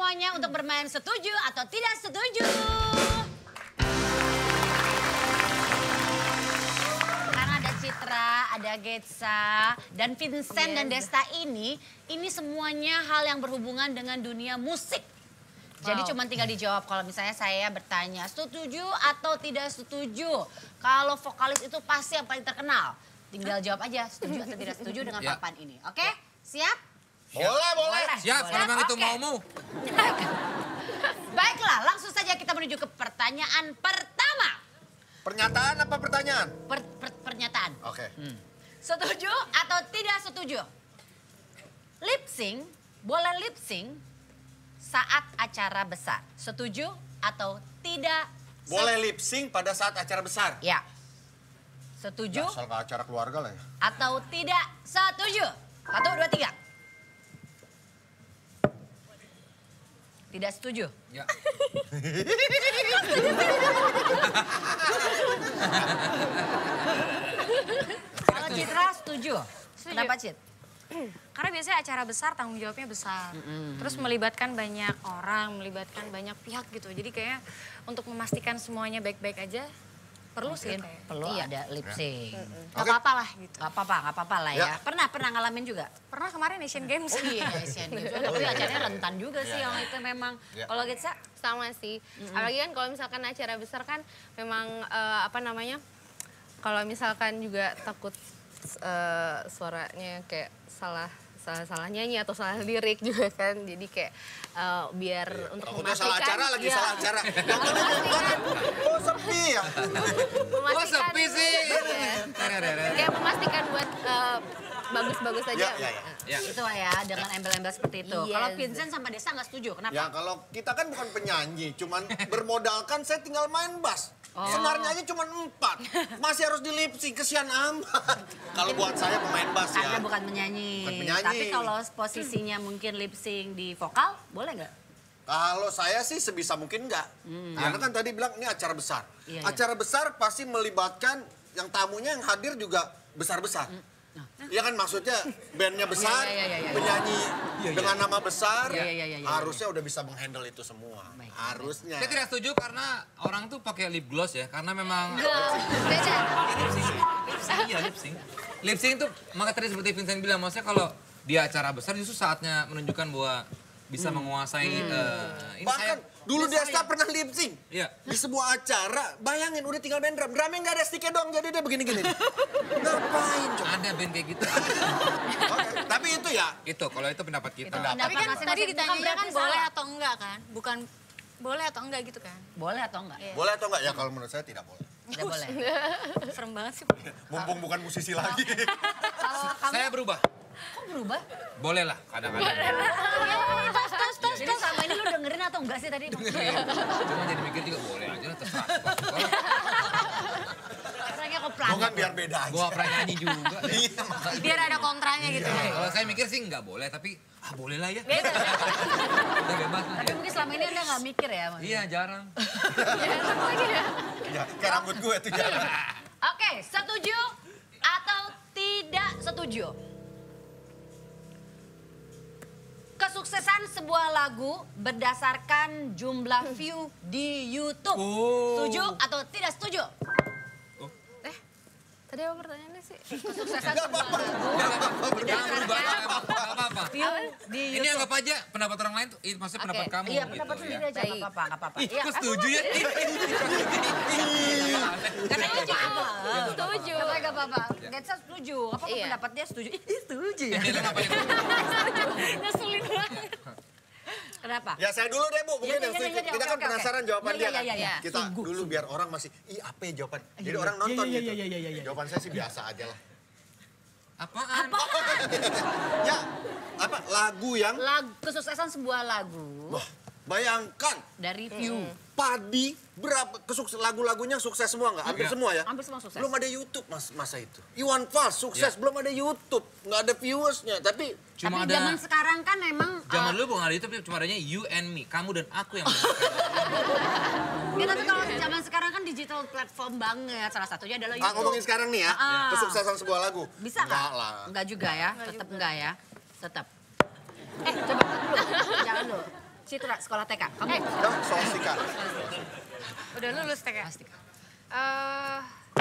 semuanya untuk bermain setuju atau tidak setuju. Karena ada Citra, ada Getsa, dan Vincent dan Desta ini semuanya hal yang berhubungan dengan dunia musik. Jadi cuma tinggal dijawab kalau misalnya saya bertanya setuju atau tidak setuju. Kalau vokalis itu pasti yang paling terkenal. Tinggal jawab aja setuju atau tidak setuju dengan papan ini. Oke? Siap? Boleh. Siap, kalau memang itu maumu. Baiklah, langsung saja kita menuju ke pertanyaan pertama. Pernyataan apa pertanyaan? Pernyataan. Oke. Setuju atau tidak setuju? Lip sync, boleh lip sync saat acara besar. Setuju atau tidak? Boleh lip sync pada saat acara besar? Ya. Setuju Asal ke acara keluarga lah ya. atau tidak setuju? 1, 2, 3. Tidak setuju? Ya. Kalau Citra setuju? Kenapa Cit? Karena biasanya acara besar tanggung jawabnya besar. Terus melibatkan banyak orang, melibatkan banyak pihak gitu. Jadi kayaknya untuk memastikan semuanya baik-baik aja perlu sih Mungkin kayak. perlu Iya. ada lip sync. Gak apa-apa lah gitu. Gak apa-apa lah ya. Pernah ngalamin juga? Pernah kemarin Asian Games. Oh iya, Asian Games. Tapi acaranya rentan juga sih yang itu memang. Kalau Getsa? Sama sih. Apalagi kan kalau misalkan acara besar kan memang kalau misalkan juga takut suaranya kayak salah nyanyi atau salah lirik juga kan. Jadi kayak biar untuk Takutnya memastikan. salah acara lagi, Iya. salah acara. Oh sepi ya? Oh sepi sih. Kayak memastikan buat bagus-bagus aja. Ya. Itu ya, dengan embel-embel seperti itu. Yes. Kalau Vincent sama Desa nggak setuju, kenapa? Ya kalau kita kan bukan penyanyi, cuman bermodalkan saya tinggal main bass. Senarnya aja cuma 4, masih harus di lip sync, kesian amat. Kalau buat saya pemain bass ya. Anda bukan penyanyi. Bukan penyanyi. Tapi kalau posisinya mungkin lip sync di vokal, boleh nggak? Kalau saya sih sebisa mungkin enggak. Karena kan tadi bilang ini acara besar. Iya, Acara besar pasti melibatkan yang tamunya yang hadir juga besar-besar. Iya kan maksudnya bandnya besar, Iya. penyanyi dengan nama besar, Iya. harusnya udah bisa menghandle itu semua. Harusnya. Saya tidak setuju karena orang tuh pakai lip gloss ya, karena memang Beda. iya lip sync. Lip sync tuh maka tadi seperti Vincent bilang, maksudnya kalau di acara besar justru saatnya menunjukkan bahwa bisa menguasai ini Bahkan dulu Desta pernah lip sync. Iya. Di sebuah acara, bayangin udah tinggal main drum. Drumnya nggak ada sticknya doang, jadi dia begini-gini. Ngapain coba? Ada band kayak gitu. Oke, tapi itu ya. Itu kalau itu pendapat kita. Tapi kan masing-masing tadi bukan ditanyanya kan berarti boleh salah. atau enggak kan? Bukan boleh atau enggak gitu kan? Boleh atau enggak? Boleh atau enggak? Ya kalau menurut saya tidak boleh. Tidak boleh. Serem banget sih. Mumpung bukan musisi lagi. Kalau kamu, Saya berubah. kok berubah? Boleh lah kadang-kadang. Jadi sama ini lu dengerin atau enggak sih tadi? Cuma jadi mikir juga boleh aja lah terserah. Orangnya kok pelan. Bukan biar beda aja. Gua pernah nyanyi juga. Iya, makanya. Biar ada kontranya gitu. Kalau saya mikir sih nggak boleh, tapi boleh lah ya. Beda. Udah bebas lah Tapi ya. mungkin selama ini Anda nggak mikir ya? Mas? Iya jarang. Ya, kayak rambut gue tuh jarang. Oke, setuju atau tidak setuju? Kesuksesan sebuah lagu berdasarkan jumlah view di YouTube. Setuju atau tidak setuju? Tadi apa pertanyaannya sih? Kesuksesan sebuah lagu Jangan berubah, nggak apa-apa. view di Ini YouTube. anggap aja pendapat orang lain tuh, ini maksudnya pendapat kamu. Iya, pendapat gitu, sendiri ya. aja, nggak apa-apa, nggak apa-apa. Ih, Iya, kok setuju ya? Karena setuju. Setuju. Katanya nggak apa-apa. Getsa setuju. Apa Iya. pendapat dia setuju? Ih, setuju ya. Ini ngapain? Ngeselin banget. Kenapa? Ya saya dulu deh Bu, mungkin Iya, yang iya, setuju. iya, Kita oke, kan oke, penasaran oke. jawaban Iya, dia iya, kan. iya, iya. Kita dulu biar orang masih, ih apa ya jawaban. Jadi orang nonton gitu. Jawaban saya sih biasa aja lah. Apaan? Ya, apa lagu yang, Kesuksesan sebuah lagu wah bayangkan dari view. Padi berapa lagu-lagunya sukses semua nggak? Hampir semua ya? Hampir semua sukses. Belum ada YouTube masa itu. Iwan Fals sukses, belum ada YouTube, nggak ada viewersnya. Tapi Cuma Tapi ada, zaman sekarang kan memang zaman dulu bukan ada YouTube, cuma adanya you and me, kamu dan aku yang ya, tapi kalau zaman sekarang kan digital platform banget. Salah satunya adalah YouTube. ngomongin sekarang nih ya, Ah. kesuksesan sebuah lagu. Bisa Nggak nggak? lah. Enggak juga ya, tetap enggak ya, tetap. Coba dulu, jangan dulu. Citra, sekolah TK. Kamu? Nah, swastika. Udah lulus TK. Swastika.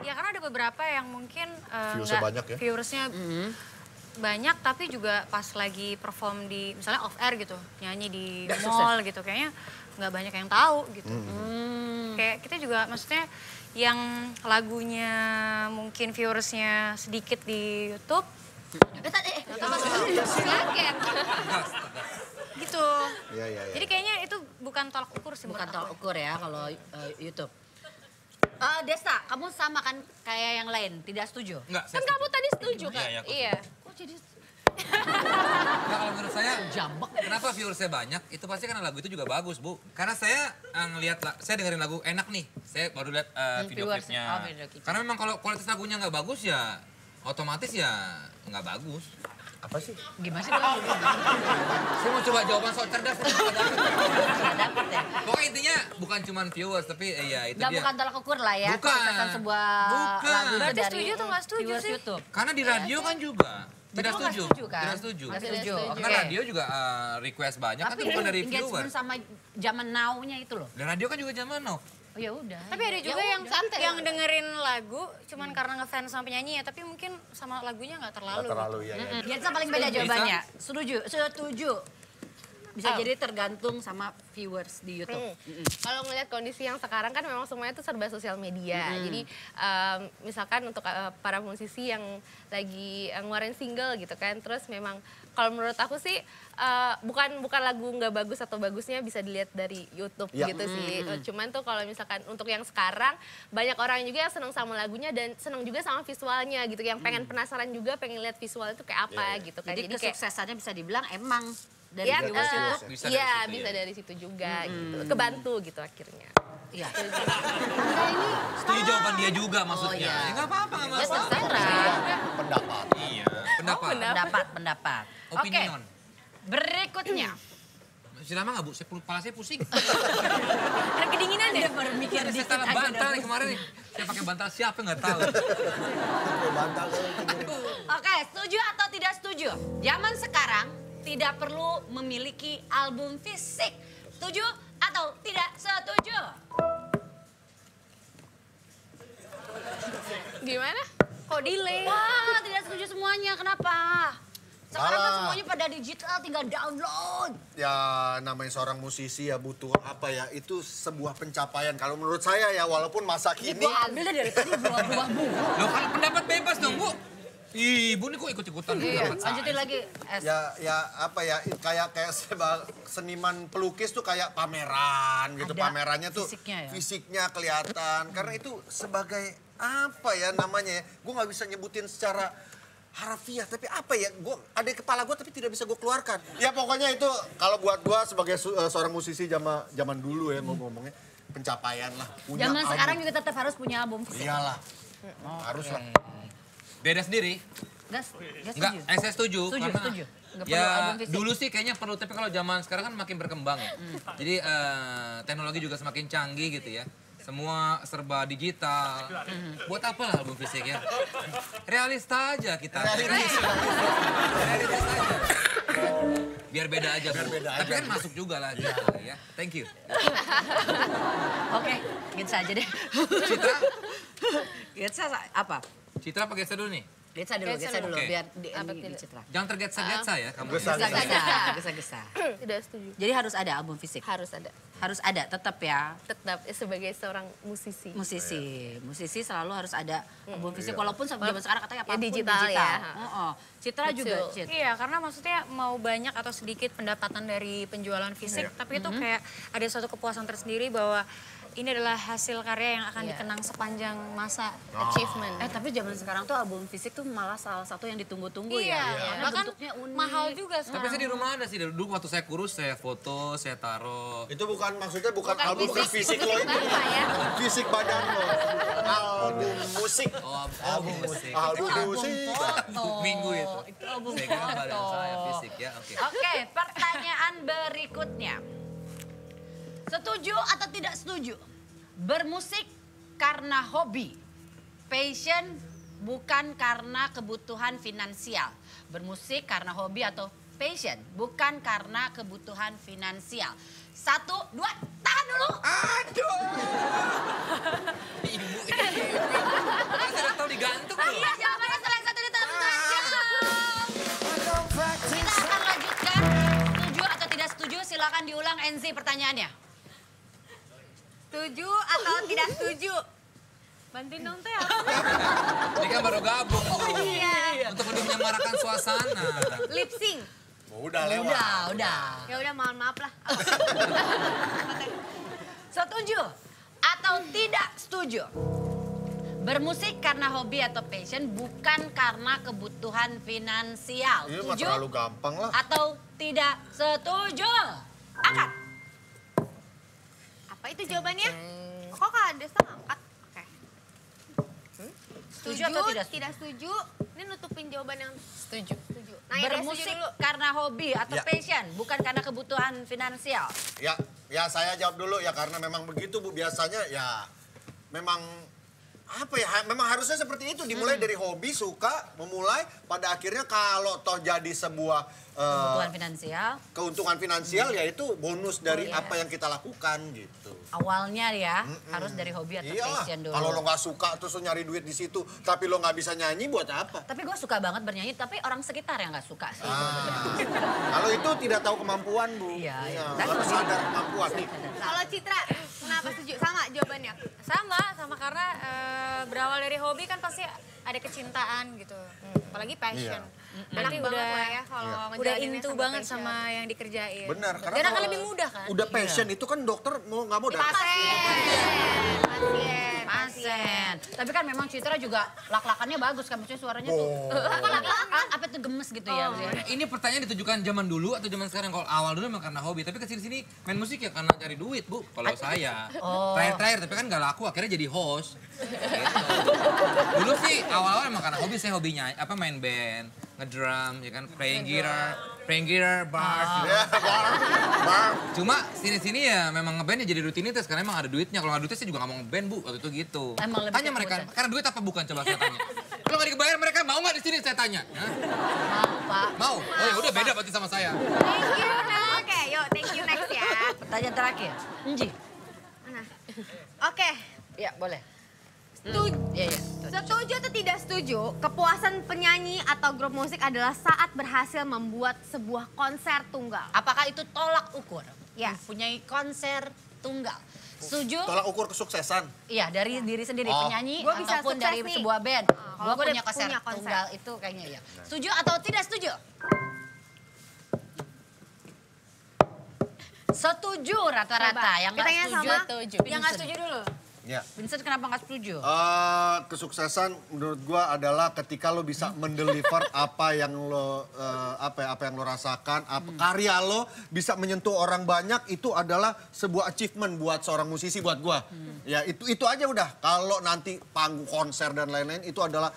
Ya karena ada beberapa yang mungkin Viewersnya banyak ya? viewersnya banyak, tapi juga pas lagi perform di misalnya off air gitu, nyanyi di mall gitu, kayaknya nggak banyak yang tahu gitu. Kayak kita juga maksudnya yang lagunya mungkin viewersnya sedikit di YouTube Kaget. gitu. Iya. Jadi kayaknya itu bukan tolak ukur sih Bukan buat tolak aku. ukur ya kalau YouTube. Desta, kamu sama kan kayak yang lain, tidak setuju? Enggak, Kan kamu tadi setuju kan? Iya, aku Iya. Kok jadi Enggak, kalau menurut saya jambak? kenapa viewersnya banyak? Itu pasti karena lagu itu juga bagus, Bu. Karena saya ngelihat, saya dengerin lagu enak nih. Saya baru lihat video viewers. klipnya. Oh, video klipnya. Karena memang kalau kualitas lagunya nggak bagus ya otomatis ya nggak bagus. Apa sih? Gimana sih kalau Saya mau coba jawaban soal cerdas. nggak dapet ya? Pokoknya intinya bukan cuma viewers tapi ya itu Nggak dia. bukan tolak ukur lah ya, Bukan. kesuksesan sebuah Bukan. lagu itu Berarti dari setuju atau nggak setuju viewers sih? YouTube. Karena di radio kan juga. Tidak Betul, nggak setuju. setuju kan? Tidak setuju. Nggak setuju. Tidak Karena Oke. radio juga request banyak kan Tapi itu bukan dari engagement viewer. sama zaman now-nya itu loh. Dan radio kan juga zaman now. Oh ya udah. Tapi ada juga Ya yang udah, santai. yang dengerin lagu cuman karena ngefans sama penyanyi ya, tapi mungkin sama lagunya nggak terlalu. Nggak terlalu ya. Biasa paling beda jawabannya. Setuju, setuju. Bisa jadi tergantung sama viewers di YouTube. Kalau ngelihat kondisi yang sekarang kan memang semuanya itu serba sosial media. Jadi misalkan untuk para musisi yang lagi ngeluarin single gitu kan, terus memang kalau menurut aku sih bukan lagu nggak bagus atau bagusnya bisa dilihat dari YouTube Ya. gitu sih. Cuman tuh kalau misalkan untuk yang sekarang banyak orang juga yang seneng sama lagunya dan seneng juga sama visualnya gitu, yang pengen penasaran juga pengen lihat visual itu kayak apa gitu kan. Jadi kayak kesuksesannya bisa dibilang emang dari ya, viewers YouTube. Bisa dari iya, situ bisa ya. dari situ juga gitu. Kebantu gitu akhirnya. Iya. Setuju jawaban dia juga maksudnya. iya. Ya nggak apa-apa nggak Ya masalah. terserah. Pendapat. Iya, pendapat. Pendapat. Oke. Opinion. Berikutnya. Masih lama nggak Bu? Kepala saya pusing. Karena kedinginan deh. Baru mikir Saya dikit salah aja bantal udah nih kemarin nih. Saya pakai bantal siapa nggak tahu. Bantal kalau Oke, setuju atau tidak setuju? Zaman sekarang tidak perlu memiliki album fisik. Setuju atau tidak setuju? Gimana? Kok delay? Wah, tidak setuju semuanya. Kenapa? Sekarang kan Salah. semuanya pada digital, tinggal download. Ya namanya seorang musisi ya butuh apa ya, itu sebuah pencapaian. Kalau menurut saya ya walaupun masa kini. Gua ambil dari tadi buah-buah bunga. Loh kan pendapat bebas dong Bu. Ibu nih kok ikut-ikutan pendapat saya. Lanjutin lagi. Ya apa ya, kayak seniman pelukis tuh kayak pameran gitu. Ada Pamerannya tuh fisiknya ya? fisiknya kelihatan. Karena itu sebagai apa ya namanya ya, gue nggak bisa nyebutin secara harafiah, tapi apa ya, ada di kepala gue tapi tidak bisa gue keluarkan. Ya pokoknya itu kalau buat gue sebagai seorang musisi zaman dulu ya ngomongnya pencapaian lah. Punya Zaman album. sekarang juga tetap harus punya album fisik. Iyalah, harus lah. Beda sendiri. Gas, Enggak, saya setuju. Setuju, karena setuju. Nggak perlu Ya album fisik. dulu sih kayaknya perlu, tapi kalau zaman sekarang kan makin berkembang ya. Jadi teknologi juga semakin canggih gitu ya. Semua serba digital. Buat apa lah album fisik ya? Realista aja kita. Realistis aja. Biar beda aja, Bu. Tapi kan masuk juga lah gitu ya. Thank you. Oke, Gitsa aja deh. Citra, Gitsa apa? Citra pakai saya dulu nih. Gitsa dulu, Oke. biar Apa di tidak? Citra. Jangan tergesa-gesa ya kamu. Gesa. Tidak setuju. Jadi harus ada album fisik. Harus ada. Harus ada, tetap ya. Tetap sebagai seorang musisi. Musisi selalu harus ada album fisik. Walaupun zaman sekarang katanya Ya, apapun digital ya. Citra juga, Betul. Cit. Iya, karena maksudnya mau banyak atau sedikit pendapatan dari penjualan fisik, tapi itu kayak ada suatu kepuasan tersendiri bahwa ini adalah hasil karya yang akan Iya. dikenang sepanjang masa. Achievement. Tapi zaman sekarang tuh album fisik tuh malah salah satu yang ditunggu-tunggu Iya, ya. Karena bahkan bentuknya unik. mahal juga Tapi sekarang. saya di rumah ada sih. Dulu waktu saya kurus, saya foto, saya taruh. Itu maksudnya bukan album fisik. fisik lo itu. Bapak ya. Fisik badan lo. Album musik. Oh, album musik. Album album musik. foto. Minggu itu. Itu album Saya kira foto. badan saya fisik ya, oke. Oke, pertanyaan berikutnya. Setuju atau tidak setuju? Bermusik karena hobi, passion bukan karena kebutuhan finansial. Bermusik karena hobi atau passion, bukan karena kebutuhan finansial. 1, 2, tahan dulu. Aduh. Ibu ini. Masa udah tau digantung loh. Iya, jawabannya salah satu di tengah Kita akan lanjutkan. Setuju atau tidak setuju? Silakan diulang NZ pertanyaannya. Setuju atau tidak setuju? Bantuin dong Teh. Ini kan baru gabung. Iya. Untuk lebih menyemarakan suasana. Lip sync. Udah lewat. Udah. Ya udah mohon maaf lah. Setuju atau tidak setuju? Bermusik karena hobi atau passion, bukan karena kebutuhan finansial. Ini mah Setuju terlalu gampang lah. atau tidak setuju? Angkat. Apa itu jawabannya? Kok Kak Desta ngangkat? Oke. Setuju atau tidak setuju? Tidak setuju. Ini nutupin jawaban yang Setuju. setuju. Nah, ya, Bermusik setuju dulu. karena hobi atau Ya. passion, bukan karena kebutuhan finansial. Ya saya jawab dulu ya karena memang begitu Bu. Biasanya ya memang apa ya, memang harusnya seperti itu. Dimulai dari hobi, suka, memulai, pada akhirnya kalau toh jadi sebuah Kebutuhan finansial. keuntungan finansial ya itu bonus dari apa yang kita lakukan gitu. Awalnya ya, harus dari hobi atau Iyalah, passion dulu. kalau lo nggak suka terus lo nyari duit di situ, tapi lo nggak bisa nyanyi buat apa? Tapi gue suka banget bernyanyi, tapi orang sekitar yang nggak suka sih. Kalau itu tidak tahu kemampuan Bu. Iya, iya. Harus sadar kemampuan nih. Kalau Citra, kenapa setuju? Sama jawabannya. Sama karena berawal dari hobi kan pasti ada kecintaan gitu. Apalagi passion. Berarti Enak banget udah lah ya kalau udah ngejalaninnya into sama banget passion. sama yang dikerjain. Benar, Dan akan kalau lebih mudah kan? Udah passion itu kan dokter mau nggak mau datang. Pasien. Tapi kan memang Citra juga lak-lakannya bagus kan, maksudnya suaranya tuh. Apa tuh gemes gitu ya. maksudnya. Ini pertanyaan ditujukan zaman dulu atau zaman sekarang? Kalau awal dulu memang karena hobi, tapi kesini-sini main musik ya karena cari duit Bu. Kalau saya, terakhir-terakhir tapi kan nggak laku, akhirnya jadi host. Gitu. Dulu sih awal-awal emang karena hobi, saya hobinya main band, ngedrum, ya kan, playing guitar, bass. Gitu. Ya, bang. Cuma sini-sini ya memang ngeband ya jadi rutinitas karena emang ada duitnya. Kalau nggak duitnya saya juga nggak mau ngeband Bu waktu itu gitu. Emang lebih Tanya ke mereka, kebutuhan. karena duit apa bukan coba saya tanya. Kalau nggak dibayar mereka mau nggak di sini saya tanya. Hah? Mau Pak. Mau? Oh ya udah beda berarti sama saya. Thank you. Oke, yuk thank you next ya. Pertanyaan terakhir. Nji. Mana? Oke, Ya boleh. setuju. Iya, iya. Setuju atau tidak setuju, kepuasan penyanyi atau grup musik adalah saat berhasil membuat sebuah konser tunggal. Apakah itu tolak ukur? Ya. Mempunyai konser tunggal. Setuju? Tolak ukur kesuksesan. Iya, dari diri sendiri Oh. penyanyi Gua bisa ataupun sukses dari nih. sebuah band. kalau Gua gua punya udah konser punya konser. tunggal itu kayaknya ya. Setuju atau tidak setuju? Setuju rata-rata. Coba, Yang nggak kitanya setuju, sama. setuju. Yang nggak setuju dulu. Ya. Vincent kenapa nggak setuju? Kesuksesan menurut gua adalah ketika lo bisa mendeliver apa yang lo apa yang lo rasakan, karya lo bisa menyentuh orang banyak, itu adalah sebuah achievement buat seorang musisi, buat gua. Ya itu aja udah. Kalau nanti panggung konser dan lain-lain itu adalah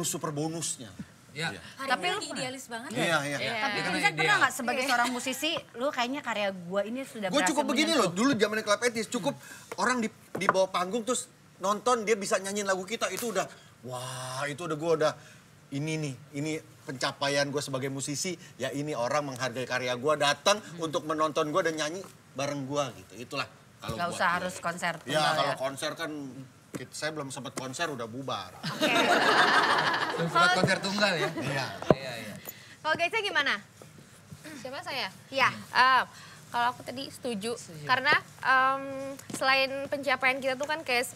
super bonusnya. Ya. Tapi Tapi lu lu idealis banget. Iya, iya. Tapi Karena Vincent pernah ideal. nggak sebagai seorang musisi, lu kayaknya karya gua ini sudah Gue berhasil cukup begini loh, menyentuh. dulu zamannya Club Etis, cukup orang di bawah panggung terus nonton dia bisa nyanyiin lagu kita, itu udah, wah itu udah gue udah, ini pencapaian gue sebagai musisi, ya ini orang menghargai karya gue, datang untuk menonton gue dan nyanyi bareng gue gitu, itulah. Kalau Nggak buat usah gue. harus konser Ya tunggal kalau ya. konser kan, saya belum sempat konser udah bubar. Belum sempat konser tunggal ya. Iya. Iya, iya. Kalau Geisha gimana? Siapa saya? Ya. Kalau aku tadi setuju. Karena selain pencapaian kita tuh kan kayak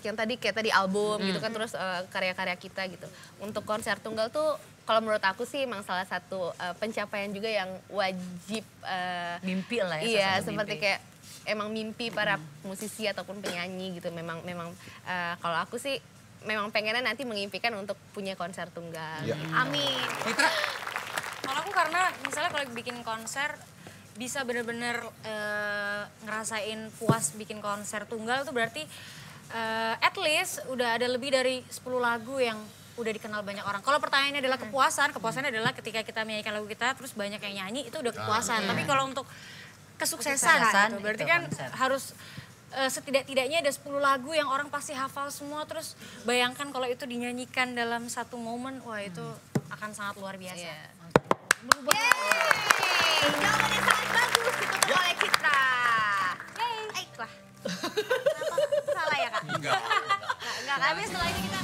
yang kayak tadi album gitu kan, terus karya-karya kita gitu. Untuk konser tunggal tuh kalau menurut aku sih emang salah satu pencapaian juga yang wajib. Mimpi lah ya. Iya, salah satu seperti mimpi. kayak emang mimpi para musisi ataupun penyanyi gitu. Memang kalau aku sih memang pengennya nanti mengimpikan untuk punya konser tunggal. Iya. Amin. Mitra, Kalau aku karena misalnya kalau bikin konser bisa bener-bener ngerasain puas bikin konser tunggal tuh berarti at least udah ada lebih dari 10 lagu yang udah dikenal banyak orang. Kalau pertanyaannya adalah kepuasannya adalah ketika kita menyanyikan lagu kita terus banyak yang nyanyi itu udah kepuasan. Tapi kalau untuk kesuksesan gitu, berarti itu kan konser. harus setidak-tidaknya ada 10 lagu yang orang pasti hafal semua, terus bayangkan kalau itu dinyanyikan dalam satu momen, wah itu akan sangat luar biasa. Iya. berubah. Yeay, jawabannya sangat bagus ditutup oleh Citra. Yeay. Lah. Kenapa? Salah ya kak? Enggak. Enggak, tapi setelah ini kita